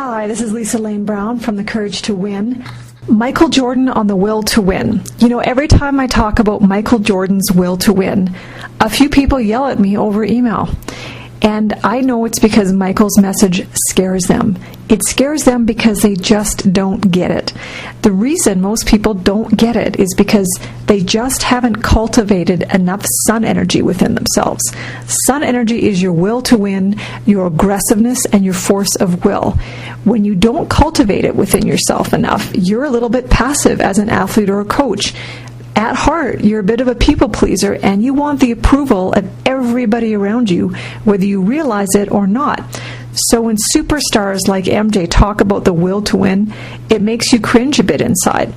Hi, this is Lisa Lane Brown from The Courage to Win. Michael Jordan on the will to win. You know, every time I talk about Michael Jordan's will to win, a few people yell at me over email. And I know it's because Michael's message scares them. It scares them because they just don't get it. The reason most people don't get it is because they just haven't cultivated enough sun energy within themselves. Sun energy is your will to win, your aggressiveness, and your force of will. When you don't cultivate it within yourself enough, you're a little bit passive as an athlete or a coach. At heart, you're a bit of a people pleaser, and you want the approval of everybody around you, whether you realize it or not. So when superstars like MJ talk about the will to win, it makes you cringe a bit inside.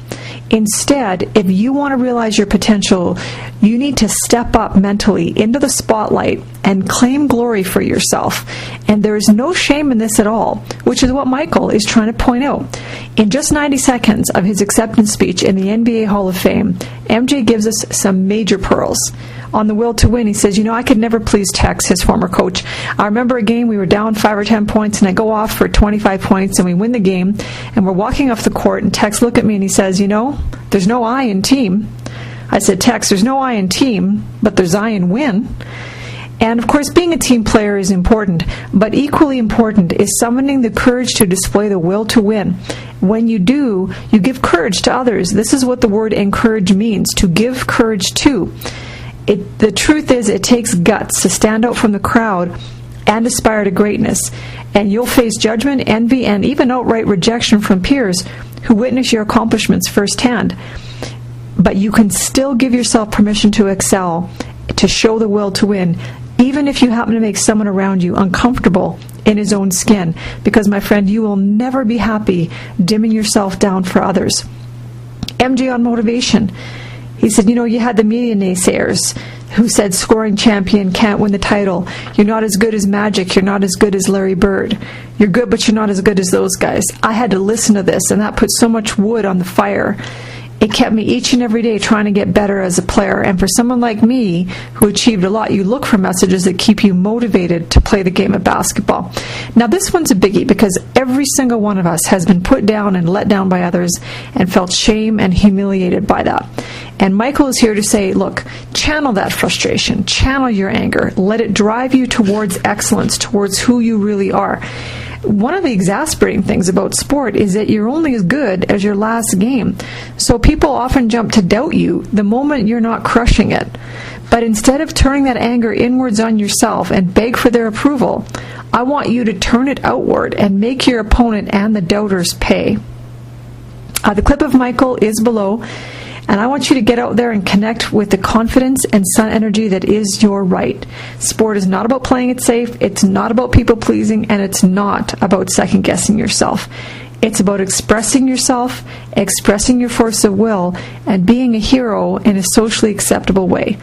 Instead, if you want to realize your potential, you need to step up mentally into the spotlight and claim glory for yourself. And there is no shame in this at all, which is what Michael is trying to point out. In just 90 seconds of his acceptance speech in the NBA Hall of Fame, MJ gives us some major pearls. On the will to win, he says, I could never please Tex, his former coach. I remember a game we were down 5 or 10 points, and I go off for 25 points, and we win the game, and we're walking off the court, and Tex looked at me and he says, there's no I in team. I said, Tex, there's no I in team, but there's I in win. And of course, being a team player is important, but equally important is summoning the courage to display the will to win. When you do, you give courage to others. This is what the word encourage means, to give courage to. The truth is, it takes guts to stand out from the crowd and aspire to greatness. And you'll face judgment, envy, and even outright rejection from peers who witness your accomplishments firsthand. But you can still give yourself permission to excel, to show the will to win, even if you happen to make someone around you uncomfortable in his own skin. Because, my friend, you will never be happy dimming yourself down for others. MJ on motivation. He said, you had the media naysayers who said scoring champion can't win the title. You're not as good as Magic. You're not as good as Larry Bird. You're good, but you're not as good as those guys. I had to listen to this, and that put so much wood on the fire. It kept me each and every day trying to get better as a player. And for someone like me who achieved a lot, you look for messages that keep you motivated to play the game of basketball. Now, this one's a biggie because every single one of us has been put down and let down by others and felt shame and humiliated by that. And Michael is here to say, look, channel that frustration, channel your anger, let it drive you towards excellence, towards who you really are. One of the exasperating things about sport is that you're only as good as your last game. So people often jump to doubt you the moment you're not crushing it. But instead of turning that anger inwards on yourself and beg for their approval, I want you to turn it outward and make your opponent and the doubters pay. The clip of Michael is below. And I want you to get out there and connect with the confidence and sun energy that is your right. Sport is not about playing it safe. It's not about people pleasing, and it's not about second guessing yourself. It's about expressing yourself, expressing your force of will, and being a hero in a socially acceptable way.